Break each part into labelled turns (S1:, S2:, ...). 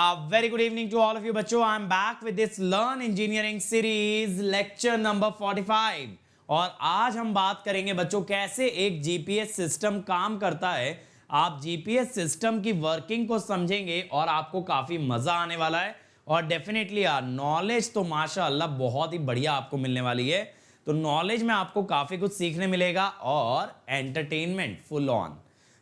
S1: a very good evening to all of you बच्चों. I'm back with this Learn Engineering series lecture number 45 और आज हम बात करेंगे बच्चों कैसे एक जीपीएस सिस्टम काम करता है. आप जीपीएस सिस्टम की वर्किंग को समझेंगे और आपको काफी मजा आने वाला है और डेफिनेटली यार नॉलेज तो माशाअल्लाह बहुत ही बढ़िया आपको मिलने वाली है. तो नॉलेज में आपको काफी कुछ सीखने मिलेगा और एंटरटेनमेंट फुल ऑन,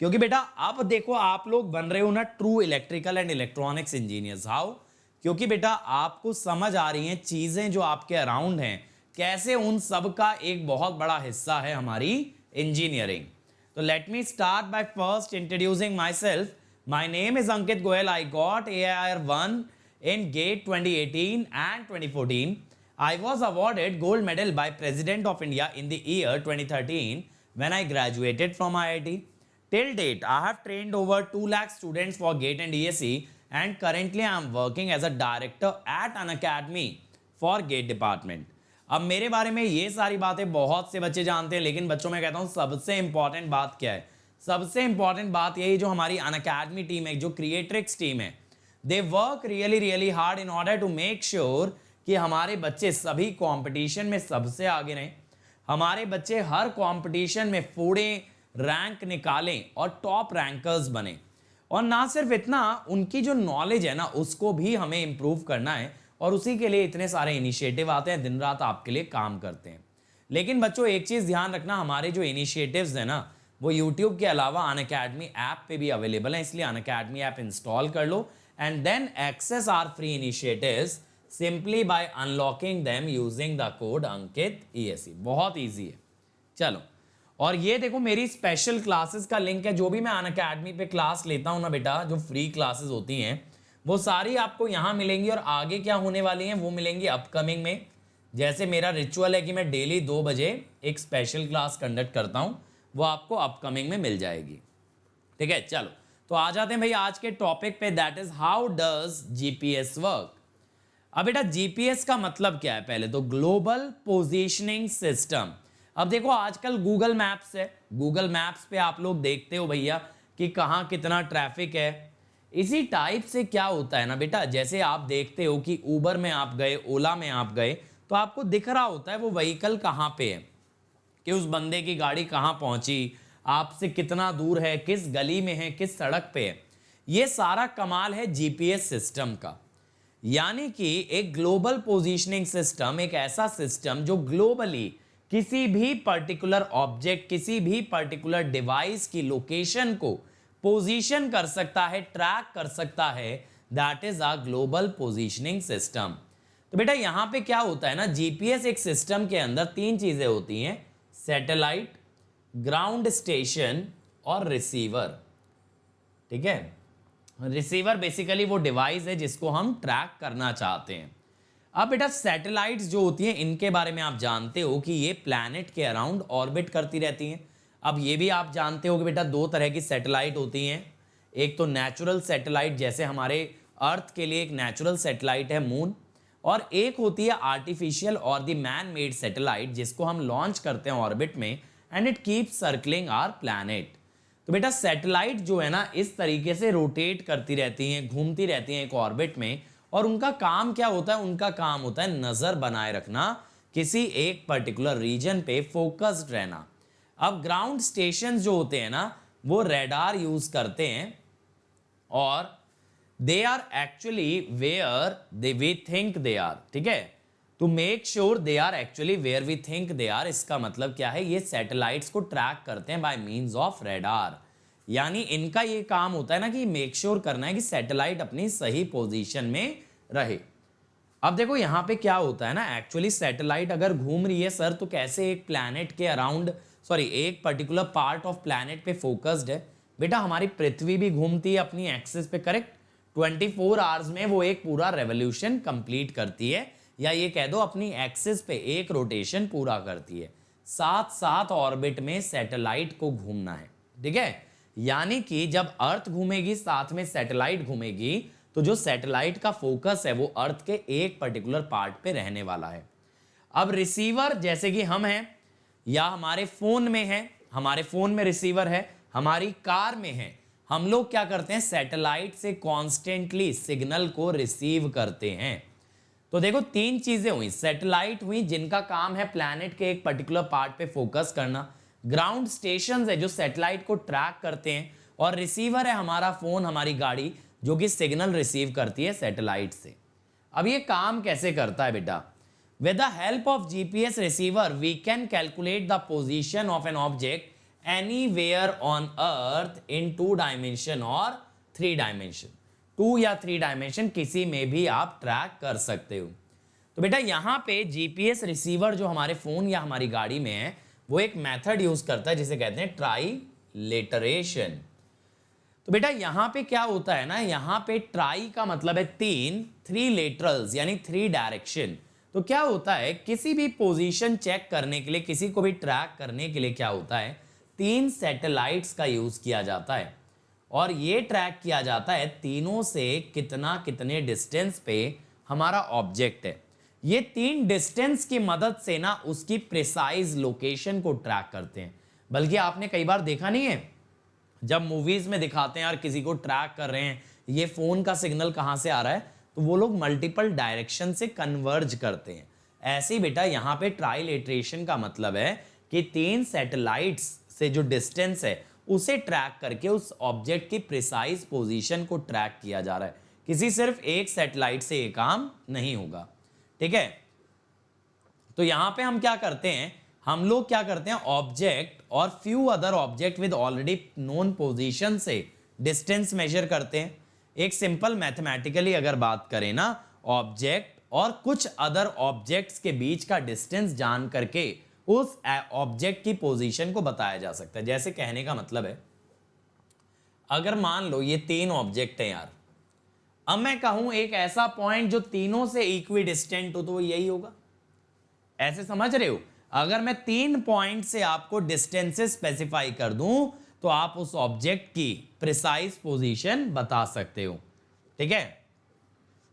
S1: क्योंकि बेटा अब देखो आप लोग बन रहे हो ना true electrical and electronics engineers. How? क्योंकि बेटा आपको समझ आ रही हैं चीजें जो आपके अराउंड हैं, कैसे उन सब का एक बहुत बड़ा हिस्सा है हमारी इंजीनियरिंग. तो let me start by first introducing my self. My name is Ankit Goyal. I got AIR1 in GATE 2018 and 2014. I was awarded gold medal by President of India in the year 2013 when I graduated from IIT. Till date, I have trained over 2 lakh students for GATE and DSE and currently I am working as a director at an academy for GATE department. अब मेरे बारे में ये सारी बातें बहुत से बच्चे जानते हैं, लेकिन बच्चों मैं कहता हूँ सबसे इंपॉर्टेंट बात क्या है? सबसे इंपॉर्टेंट बात यही जो हमारी अनअकैडमी टीम है, जो क्रिएट्रिक्स टीम है, they work really hard in order to make sure कि हमारे बच्चे सभी कंपटीशन में सबसे आगे रहें. हमारे बच्चे हर कंपटीशन में फोड़ें, रैंक निकालें और टॉप रैंकर्स बने. और ना सिर्फ इतना, उनकी जो नॉलेज है ना उसको भी हमें इंप्रूव करना है और उसी के लिए इतने सारे इनिशिएटिव आते हैं, दिन रात आपके लिए काम करते हैं. लेकिन बच्चों एक चीज़ ध्यान रखना, हमारे जो इनिशिएटिव्स हैं ना वो यूट्यूब के अलावा अनअकैडमी ऐप पे भी अवेलेबल है. इसलिए अनअकैडमी ऐप इंस्टॉल कर लो and then access our free initiatives simply by unlocking them using the code Ankit ESE. बहुत easy है. चलो, और ये देखो मेरी स्पेशल क्लासेस का लिंक है. जो भी मैं अनअकैडमी पे क्लास लेता हूँ ना बेटा, जो फ्री क्लासेस होती हैं वो सारी आपको यहाँ मिलेंगी और आगे क्या होने वाली हैं वो मिलेंगी अपकमिंग में. जैसे मेरा रिचुअल है कि मैं डेली 2 बजे एक स्पेशल क्लास कंडक्ट करता हूँ, वो आपको अपकमिंग में मिल जाएगी. ठीक है, चलो तो आ जाते हैं भाई आज के टॉपिक पे, that is how does GPS work. अब बेटा जीपीएस का मतलब क्या है? पहले तो ग्लोबल पोजीशनिंग सिस्टम. अब देखो आजकल गूगल मैप्स है, गूगल मैप्स पे आप लोग देखते हो भैया कि कहाँ कितना ट्रैफिक है. इसी टाइप से क्या होता है ना बेटा, जैसे आप देखते हो कि ऊबर में आप गए, ओला में आप गए, तो आपको दिख रहा होता है वो व्हीकल कहाँ पे है, कि उस बंदे की गाड़ी कहाँ पहुंची, आपसे कितना दूर है, किस गली में है, किस सड़क पे है. ये सारा कमाल है जीपीएस सिस्टम का. यानी कि एक ग्लोबल पोजीशनिंग सिस्टम एक ऐसा सिस्टम जो ग्लोबली किसी भी पर्टिकुलर ऑब्जेक्ट, किसी भी पर्टिकुलर डिवाइस की लोकेशन को पोजीशन कर सकता है, ट्रैक कर सकता है. That is a global positioning system. तो बेटा यहां पे क्या होता है ना, जीपीएस एक सिस्टम के अंदर 3 चीजें होती हैं: सैटेलाइट, ग्राउंड स्टेशन और रिसीवर. ठीक है, रिसीवर बेसिकली वो डिवाइस है जिसको हम ट्रैक करना चाहते हैं. अब बेटा सैटेलाइट्स जो होती हैं इनके बारे में आप जानते हो कि ये प्लैनेट के अराउंड ऑर्बिट करती रहती हैं. अब ये भी आप जानते हो कि बेटा 2 तरह की सैटेलाइट होती हैं. एक तो नेचुरल सैटेलाइट, जैसे हमारे अर्थ के लिए एक नेचुरल सैटेलाइट है मून, और एक होती है आर्टिफिशियल और द मैन मेड सैटेलाइट जिसको हम लॉन्च करते हैं ऑर्बिट में and it keeps circling our planet. तो बेटा सैटेलाइट जो है ना इस तरीके से रोटेट करती रहती हैं, घूमती रहती हैं एक ऑर्बिट में, और उनका काम क्या होता है? उनका काम होता है नजर बनाए रखना, किसी एक पर्टिकुलर रीजन पे फोकस्ड रहना. अब ग्राउंड स्टेशन जो होते हैं ना वो रेडार यूज करते हैं और they are actually where they we think they are. ठीक है, to make sure they are actually where we think they are. इसका मतलब क्या है? ये सैटेलाइट्स को ट्रैक करते हैं बाय मींस ऑफ रेडार. यानी इनका ये काम होता है ना कि मेक श्योर करना है कि सैटेलाइट अपनी सही पोजीशन में रहे. अब देखो यहाँ पे क्या होता है ना, एक्चुअली सैटेलाइट अगर घूम रही है सर तो कैसे एक प्लैनेट के अराउंड, एक पर्टिकुलर पार्ट ऑफ प्लैनेट पे फोकस्ड है. बेटा हमारी पृथ्वी भी घूमती है अपनी एक्सिस पे, करेक्ट. 24 आवर्स में वो एक पूरा रेवोल्यूशन कंप्लीट करती है, या ये कह दो अपनी एक्सिस पे एक रोटेशन पूरा करती है. साथ साथ ऑर्बिट में सैटेलाइट को घूमना है. ठीक है, यानी कि जब अर्थ घूमेगी साथ में सैटेलाइट घूमेगी, तो जो सैटेलाइट का फोकस है वो अर्थ के एक पर्टिकुलर पार्ट पे रहने वाला है. अब रिसीवर जैसे कि हम हैं, या हमारे फोन में है, हमारे फोन में रिसीवर है, हमारी कार में है, हम लोग क्या करते हैं, सैटेलाइट से कॉन्स्टेंटली सिग्नल को रिसीव करते हैं। तो देखो तीन चीजें हुई, सैटेलाइट हुई जिनका काम है प्लैनेट के एक पर्टिकुलर पार्ट पे फोकस करना, ग्राउंड स्टेशंस है जो सैटेलाइट को ट्रैक करते हैं, और रिसीवर है हमारा फोन, हमारी गाड़ी, जो कि सिग्नल रिसीव करती है सैटेलाइट से। अब ये काम कैसे करता है बेटा, with the help of GPS receiver we can calculate the position of an object anywhere on earth in 2 dimension और 3 डायमेंशन। 2 या 3 डायमेंशन किसी में भी आप ट्रैक कर सकते हो। तो बेटा यहां पे जीपीएस रिसीवर जो हमारे फोन या हमारी गाड़ी में है, वो एक मेथड यूज करता है जिसे कहते हैं ट्राइलेटरेशन। तो बेटा यहां पे क्या होता है ना, यहां पे ट्राई का मतलब है 3, 3 लेटरल्स यानी 3 डायरेक्शन। तो क्या होता है, किसी भी पोजीशन चेक करने के लिए, किसी को भी ट्रैक करने के लिए क्या होता है, 3 सैटेलाइट्स का यूज किया जाता है, और ये ट्रैक किया जाता है तीनों से कितने डिस्टेंस पे हमारा ऑब्जेक्ट है। ये 3 डिस्टेंस की मदद से ना उसकी प्रिसाइज लोकेशन को ट्रैक करते हैं। बल्कि आपने कई बार देखा नहीं है, जब मूवीज में दिखाते हैं यार किसी को ट्रैक कर रहे हैं, ये फोन का सिग्नल कहां से आ रहा है, तो वो लोग मल्टीपल डायरेक्शन से कन्वर्ज करते हैं। ऐसे ही बेटा यहां पे ट्राइलेटरेशन का मतलब है कि 3 सैटेलाइट्स से जो डिस्टेंस है उसे ट्रैक करके उस ऑब्जेक्ट की प्रिसाइज पोजीशन को ट्रैक किया जा रहा है। किसी सिर्फ एक सैटेलाइट से ये काम नहीं होगा, ठीक है। तो यहां पे हम क्या करते हैं, हम लोग क्या करते हैं, ऑब्जेक्ट और few other object with already known position से डिस्टेंस मेजर करते हैं। एक सिंपल मैथमेटिकली अगर बात करें ना, ऑब्जेक्ट और कुछ अदर ऑब्जेक्ट्स के बीच का डिस्टेंस जान करके उस ऑब्जेक्ट की पोजीशन को बताया जा सकता है। जैसे कहने का मतलब है, अगर मान लो ये 3 ऑब्जेक्ट हैं यार, अब मैं कहूं एक ऐसा पॉइंट जो तीनों से इक्वी डिस्टेंट हो, तो वो यही होगा। ऐसे समझ रहे हो, अगर मैं 3 पॉइंट से आपको डिस्टेंसेस स्पेसिफाई कर दूं तो आप उस ऑब्जेक्ट की प्रिसाइज पोजीशन बता सकते हो, ठीक है।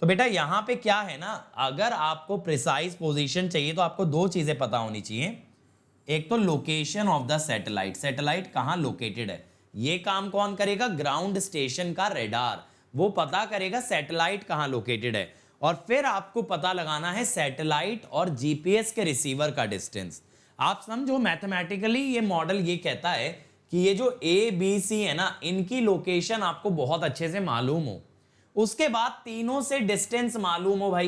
S1: तो बेटा यहां पे क्या है ना, अगर आपको प्रिसाइज पोजीशन चाहिए तो आपको 2 चीजें पता होनी चाहिए। एक तो location of the satellite, satellite कहां लोकेटेड है। ये काम कौन करेगा, ग्राउंड स्टेशन का रेडार, वो पता करेगा सैटेलाइट कहां लोकेटेड है। और फिर आपको पता लगाना है सैटेलाइट और जीपीएस के रिसीवर का डिस्टेंस। आप समझो मैथमेटिकली ये मॉडल ये कहता है कि ये जो ए बी सी है ना, इनकी लोकेशन आपको बहुत अच्छे से मालूम हो, उसके बाद तीनों से डिस्टेंस मालूम हो भाई,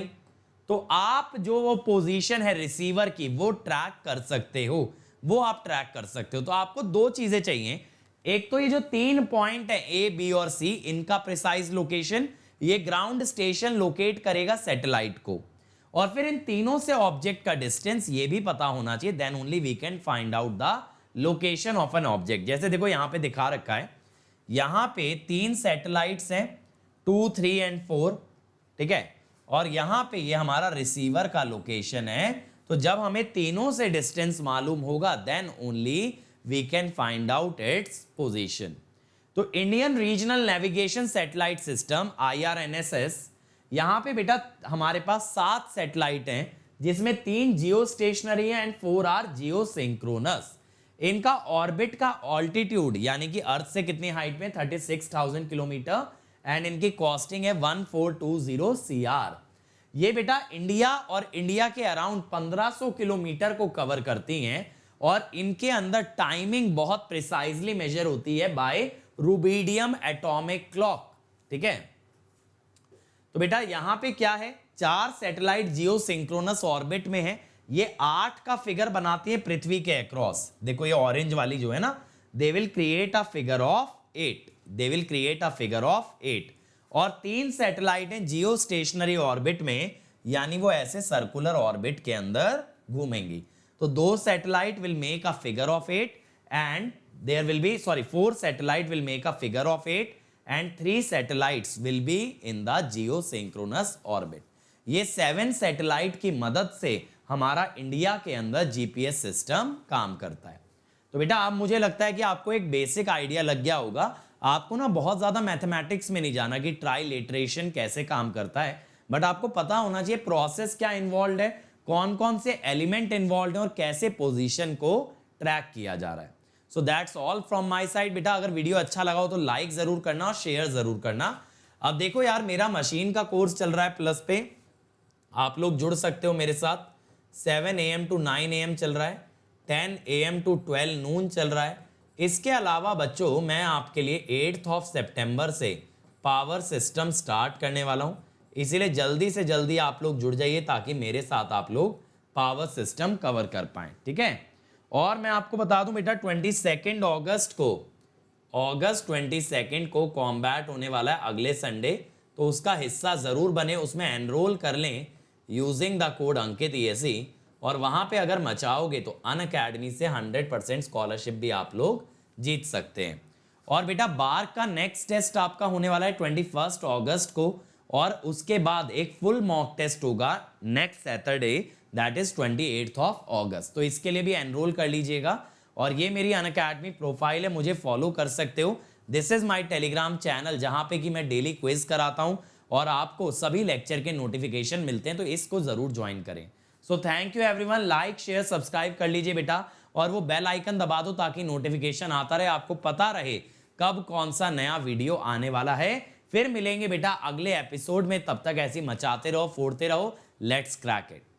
S1: तो आप जो वो पोजीशन है रिसीवर की वो ट्रैक कर सकते हो, वो आप ट्रैक कर सकते हो। तो आपको 2 चीजें चाहिए, एक तो ये जो 3 पॉइंट है ए बी और सी, इनका प्रिसाइज लोकेशन, ये ग्राउंड स्टेशन लोकेट करेगा सैटेलाइट को, और फिर इन तीनों से ऑब्जेक्ट का डिस्टेंस ये भी पता होना चाहिए, then only we can find out the location of an object. जैसे देखो यहां पे दिखा रखा है, यहां पे 3 सैटेलाइट्स हैं 2, 3 एंड 4, ठीक है, और यहां पे ये हमारा रिसीवर का लोकेशन है। तो जब हमें तीनों से डिस्टेंस मालूम होगा then only we can find out its position. तो Indian regional navigation satellite system IRNSS, यहां पे बेटा हमारे पास 7 सैटेलाइट हैं, जिसमें 3 जियो स्टेशनरी है एंड 4 आर जियो सिंक्रोनस। इनका ऑर्बिट का ऑल्टीट्यूड यानी कि अर्थ से कितनी हाइट में, 36,000 किलोमीटर, एंड इनकी कॉस्टिंग है 1420 CR। ये बेटा इंडिया और इंडिया के अराउंड 1500 किलोमीटर को कवर करती हैं, और इनके अंदर टाइमिंग बहुत प्रिसाइजली मेजर होती है बाय रूबिडियम एटॉमिक क्लॉक, ठीक है। तो बेटा यहां पे क्या है, 4 सैटेलाइट जियो सिंक्रोनस ऑर्बिट में है, ये 8 का फिगर बनाती है पृथ्वी के अक्रॉस। देखो ये ऑरेंज वाली जो है ना, they will create a figure of 8, they will create a figure of 8। और 3 सैटेलाइट हैं जियो स्टेशनरी ऑर्बिट में, यानी वो ऐसे सर्कुलर ऑर्बिट के अंदर घूमेंगी। तो 2 satellite will make a figure of 8 and there will be 4 satellite will make a figure of 8 and 3 satellites will be in the geosynchronous orbit। ये 7 सैटेलाइट की मदद से हमारा इंडिया के अंदर जीपीएस सिस्टम काम करता है। तो बेटा अब मुझे लगता है कि आपको एक बेसिक आइडिया लग गया होगा। आपको ना बहुत ज्यादा मैथमेटिक्स में नहीं जाना कि ट्राइलेटरेशन कैसे काम करता है, बट आपको पता होना चाहिए प्रोसेस क्या इन्वॉल्व है, कौन कौन से एलिमेंट इन्वॉल्व है और कैसे पोजीशन को ट्रैक किया जा रहा है। So that's all from my side बेटा। अगर वीडियो अच्छा लगा हो तो लाइक जरूर करना और शेयर जरूर करना। अब देखो यार, मेरा मशीन का कोर्स चल रहा है प्लस पे, आप लोग जुड़ सकते हो मेरे साथ। 7 AM to 9 AM चल रहा है, 10 AM to 12 नून चल रहा है। इसके अलावा बच्चों मैं आपके लिए 8 सितंबर से पावर सिस्टम स्टार्ट करने वाला हूं, इसीलिए जल्दी से जल्दी आप लोग जुड़ जाइए ताकि मेरे साथ आप लोग पावर सिस्टम कवर कर पाएं, ठीक है। और मैं आपको बता दूं बेटा, 22 को कॉम्बैट होने वाला है अगले संडे, तो उसका हिस्सा जरूर बने, उसमें एनरोल कर लें using the code Ankit ESE। और वहां पे अगर मचाओगे तो अनअकैडमी से 100% स्कॉलरशिप भी आप लोग जीत सकते हैं। और बेटा बार का नेक्स्ट टेस्ट आपका होने वाला है 21 अगस्त को, और उसके बाद एक फुल मॉक टेस्ट होगा नेक्स्ट सैटरडे, दैट इज 28 अगस्त। तो इसके लिए भी एनरोल कर लीजिएगा। और ये मेरी अनअकैडमी प्रोफाइल है, मुझे फॉलो कर सकते हो। This is my Telegram channel जहां पे कि मैं डेली क्विज कराता हूं और आपको सभी लेक्चर के नोटिफिकेशन मिलते हैं, तो इसको जरूर ज्वाइन करें। So thank you everyone, like share subscribe कर लीजिए बेटा, और वो बेल आइकन दबा दो ताकि नोटिफिकेशन आता रहे, आपको पता रहे कब कौन सा नया वीडियो आने वाला है। फिर मिलेंगे बेटा अगले एपिसोड में, तब तक ऐसी मचाते रहो, फोड़ते रहो। Let's crack it.